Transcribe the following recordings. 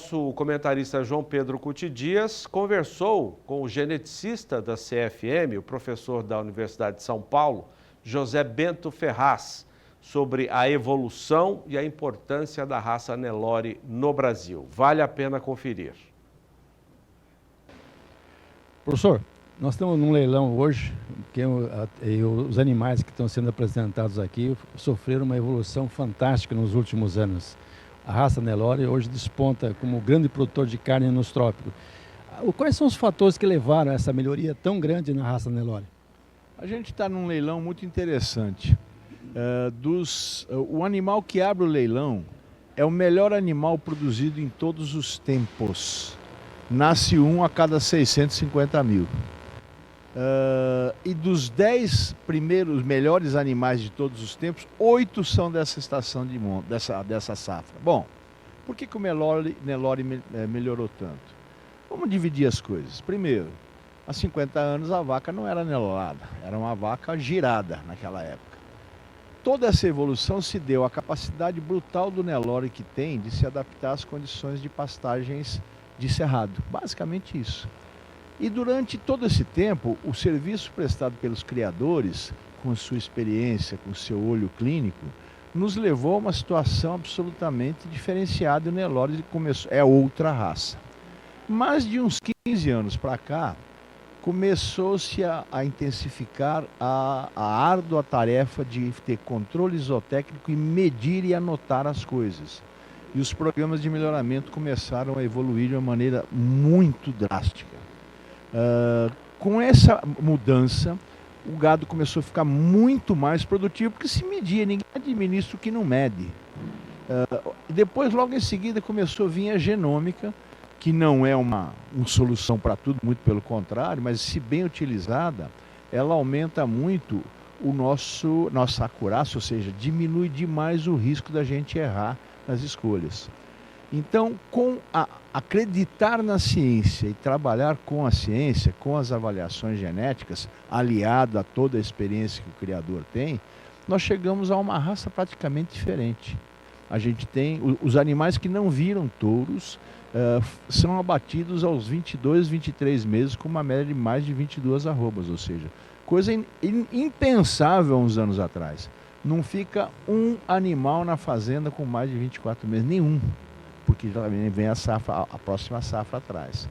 nosso comentarista João Pedro Cuti Dias conversou com o geneticista da CFM, o professor da Universidade de São Paulo, José Bento Ferraz, sobre a evolução e a importância da raça Nelore no Brasil. Vale a pena conferir. Professor, nós estamos num leilão hoje, que os animais que estão sendo apresentados aqui sofreram uma evolução fantástica nos últimos anos. A raça Nelore hoje desponta como grande produtor de carne nos trópicos. Quais são os fatores que levaram a essa melhoria tão grande na raça Nelore? A gente está num leilão muito interessante. O animal que abre o leilão é o melhor animal produzido em todos os tempos. Nasce um a cada 650 mil. E dos 10 primeiros melhores animais de todos os tempos, 8 são dessa estação de monte, dessa safra. Bom, por que o Nelore melhorou tanto? Vamos dividir as coisas. Primeiro, há 50 anos a vaca não era nelorada, era uma vaca girada naquela época. Toda essa evolução se deu à capacidade brutal do Nelore que tem de se adaptar às condições de pastagens de cerrado. Basicamente isso. E durante todo esse tempo, o serviço prestado pelos criadores, com sua experiência, com seu olho clínico, nos levou a uma situação absolutamente diferenciada. O Nelore é outra raça. Mas de uns 15 anos para cá, começou-se a intensificar a árdua tarefa de ter controle zootécnico e medir e anotar as coisas. E os programas de melhoramento começaram a evoluir de uma maneira muito drástica. Com essa mudança, o gado começou a ficar muito mais produtivo, porque se media, ninguém administra o que não mede. Depois, logo em seguida, começou a vir a genômica, que não é uma solução para tudo, muito pelo contrário, mas se bem utilizada, ela aumenta muito nossa acurácia, ou seja, diminui demais o risco da gente errar nas escolhas. Então, acreditar na ciência e trabalhar com a ciência, com as avaliações genéticas, aliado a toda a experiência que o criador tem, nós chegamos a uma raça praticamente diferente. A gente tem os animais que não viram touros, são abatidos aos 22, 23 meses com uma média de mais de 22 arrobas, ou seja, coisa impensável há uns anos atrás. Não fica um animal na fazenda com mais de 24 meses, nenhum, porque já vem a próxima safra atrás.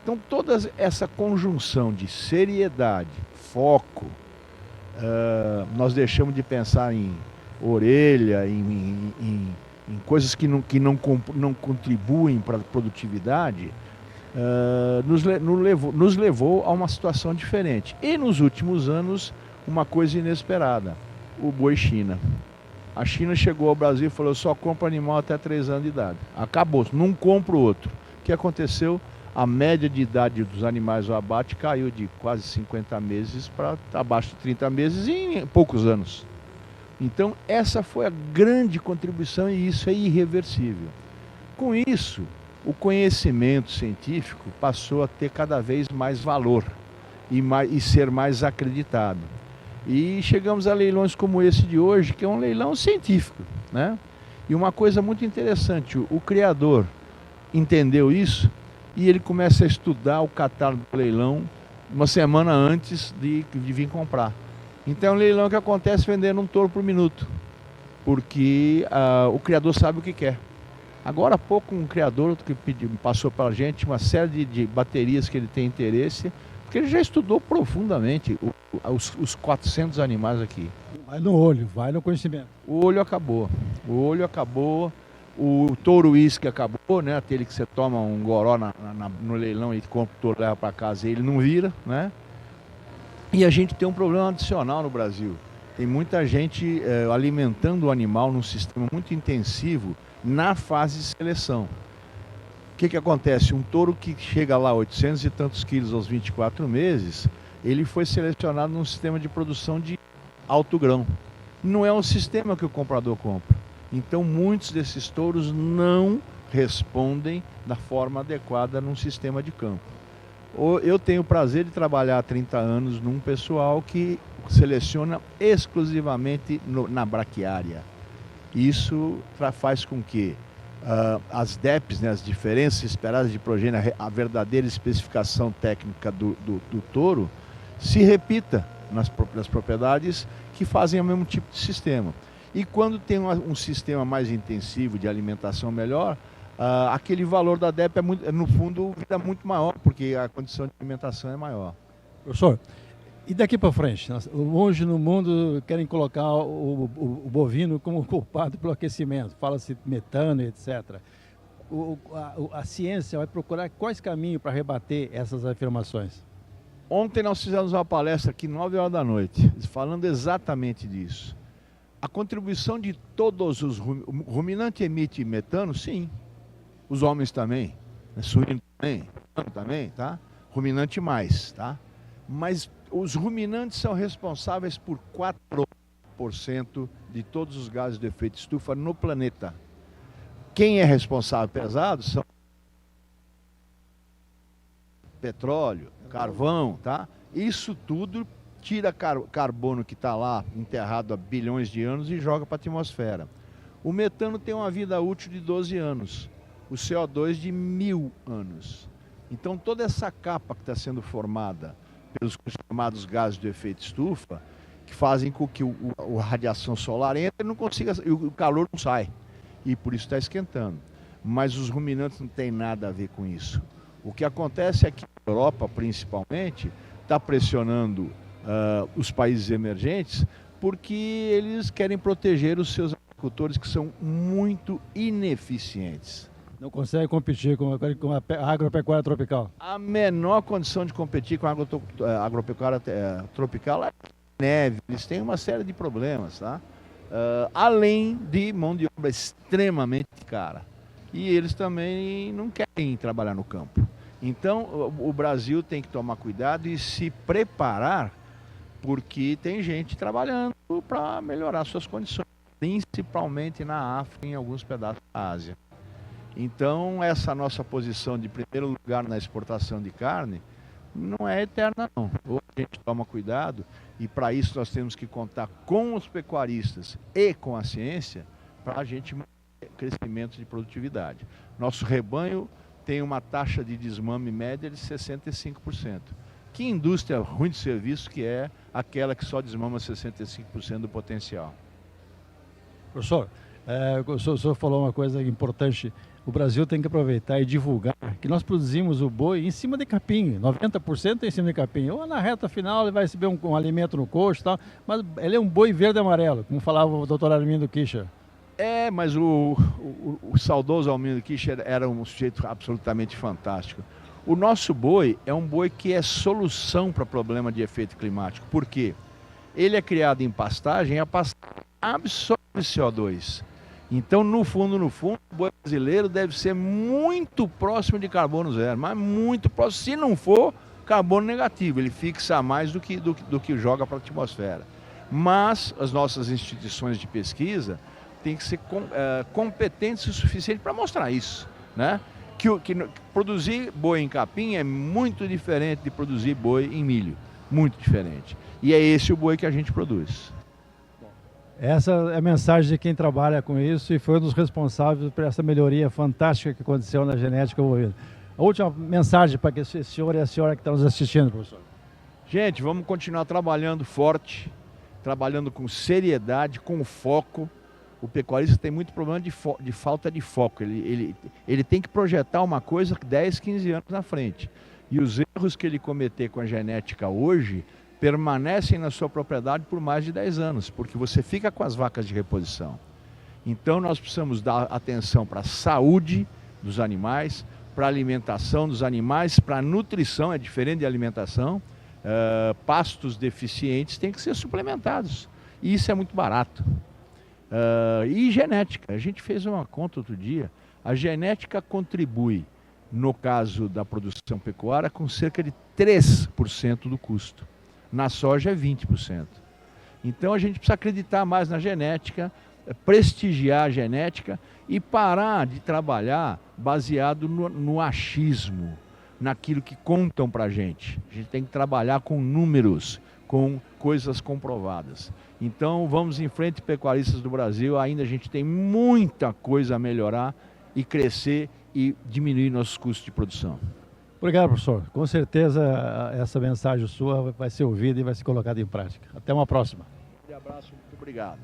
Então toda essa conjunção de seriedade, foco, nós deixamos de pensar em orelha, em coisas que não contribuem para a produtividade, nos levou a uma situação diferente. E nos últimos anos, uma coisa inesperada, o boi China. A China chegou ao Brasil e falou: eu só compro animal até 3 anos de idade. Acabou, não compro outro. O que aconteceu? A média de idade dos animais ao abate caiu de quase 50 meses para abaixo de 30 meses em poucos anos. Então essa foi a grande contribuição e isso é irreversível. Com isso, o conhecimento científico passou a ter cada vez mais valor e ser mais acreditado. E chegamos a leilões como esse de hoje, que é um leilão científico, né? E uma coisa muito interessante, o criador entendeu isso e ele começa a estudar o catálogo do leilão uma semana antes de vir comprar. Então é um leilão que acontece vendendo um touro por minuto, porque o criador sabe o que quer. Agora há pouco um criador que passou para a gente uma série de baterias que ele tem interesse, porque ele já estudou profundamente os 400 animais aqui. Vai no olho, vai no conhecimento. O olho acabou, o touro uísque acabou, né? Aquele que você toma um goró no leilão e compra o touro, leva para casa e ele não vira, né? E a gente tem um problema adicional no Brasil. Tem muita gente alimentando o animal num sistema muito intensivo na fase de seleção. O que acontece? Um touro que chega lá 800 e tantos quilos aos 24 meses, ele foi selecionado num sistema de produção de alto grão. Não é um sistema que o comprador compra. Então muitos desses touros não respondem da forma adequada num sistema de campo. Eu tenho o prazer de trabalhar há 30 anos num pessoal que seleciona exclusivamente na braquiária. Isso faz com que as DEPs, né, as diferenças esperadas de progênie, a verdadeira especificação técnica do touro, se repita nas propriedades que fazem o mesmo tipo de sistema. E quando tem um sistema mais intensivo de alimentação melhor, aquele valor da DEP no fundo é muito maior, porque a condição de alimentação é maior. Professor, e daqui para frente? Hoje no mundo querem colocar o bovino como culpado pelo aquecimento, fala-se metano, etc. A ciência vai procurar quais caminhos para rebater essas afirmações? Ontem nós fizemos uma palestra aqui 9 horas da noite, falando exatamente disso. A contribuição de todos os ruminantes emite metano, sim. Os homens também, suíno também, tá? Ruminante mais, tá? Mas os ruminantes são responsáveis por 4% de todos os gases de efeito estufa no planeta. Quem é responsável pesado são petróleo, carvão, tá? Isso tudo tira carbono que está lá enterrado há bilhões de anos e joga para a atmosfera. O metano tem uma vida útil de 12 anos, o CO2 de 1000 anos. Então toda essa capa que está sendo formada pelos chamados gases de efeito estufa, que fazem com que a radiação solar entre e não consiga, e o calor não sai. E por isso está esquentando. Mas os ruminantes não têm nada a ver com isso. O que acontece é que a Europa, principalmente, está pressionando os países emergentes porque eles querem proteger os seus agricultores que são muito ineficientes. Não consegue competir com a agropecuária tropical? A menor condição de competir com a agropecuária tropical é neve. Eles têm uma série de problemas, tá? Além de mão de obra extremamente cara. E eles também não querem trabalhar no campo. Então, o Brasil tem que tomar cuidado e se preparar, porque tem gente trabalhando para melhorar suas condições, principalmente na África e em alguns pedaços da Ásia. Então, essa nossa posição de primeiro lugar na exportação de carne não é eterna, não. Ou a gente toma cuidado, e para isso nós temos que contar com os pecuaristas e com a ciência para a gente manter crescimento de produtividade. Nosso rebanho tem uma taxa de desmame média de 65%. Que indústria ruim de serviço que é aquela que só desmama 65% do potencial? Professor, o senhor falou uma coisa importante. O Brasil tem que aproveitar e divulgar que nós produzimos o boi em cima de capim, 90% em cima de capim. Ou na reta final ele vai receber um alimento no coxo e tal, mas ele é um boi verde e amarelo, como falava o doutor Armindo Kischer. Mas o saudoso Armindo Kischer era um sujeito absolutamente fantástico. O nosso boi é um boi que é solução para problema de efeito climático. Por quê? Ele é criado em pastagem e a pastagem absorve CO2. Então, no fundo, o boi brasileiro deve ser muito próximo de carbono zero, mas muito próximo. Se não for, carbono negativo, ele fixa mais do que joga para a atmosfera. Mas as nossas instituições de pesquisa têm que ser competentes o suficiente para mostrar isso, né? Que produzir boi em capim é muito diferente de produzir boi em milho, muito diferente. E é esse o boi que a gente produz. Essa é a mensagem de quem trabalha com isso e foi um dos responsáveis por essa melhoria fantástica que aconteceu na genética bovina. A última mensagem para que esse senhor e a senhora que estão nos assistindo, professor. Gente, vamos continuar trabalhando forte, trabalhando com seriedade, com foco. O pecuarista tem muito problema de falta de foco. Ele tem que projetar uma coisa 10, 15 anos na frente. E os erros que ele cometer com a genética hoje permanecem na sua propriedade por mais de 10 anos, porque você fica com as vacas de reposição. Então nós precisamos dar atenção para a saúde dos animais, para a alimentação dos animais, para a nutrição, é diferente de alimentação. Pastos deficientes têm que ser suplementados. E isso é muito barato. E genética, a gente fez uma conta outro dia, a genética contribui, no caso da produção pecuária, com cerca de 3% do custo. Na soja é 20%. Então a gente precisa acreditar mais na genética, prestigiar a genética e parar de trabalhar baseado no achismo, naquilo que contam para a gente. A gente tem que trabalhar com números, com coisas comprovadas. Então vamos em frente, pecuaristas do Brasil, ainda a gente tem muita coisa a melhorar e crescer e diminuir nossos custos de produção. Obrigado, professor. Com certeza essa mensagem sua vai ser ouvida e vai ser colocada em prática. Até uma próxima. Um abraço, muito obrigado.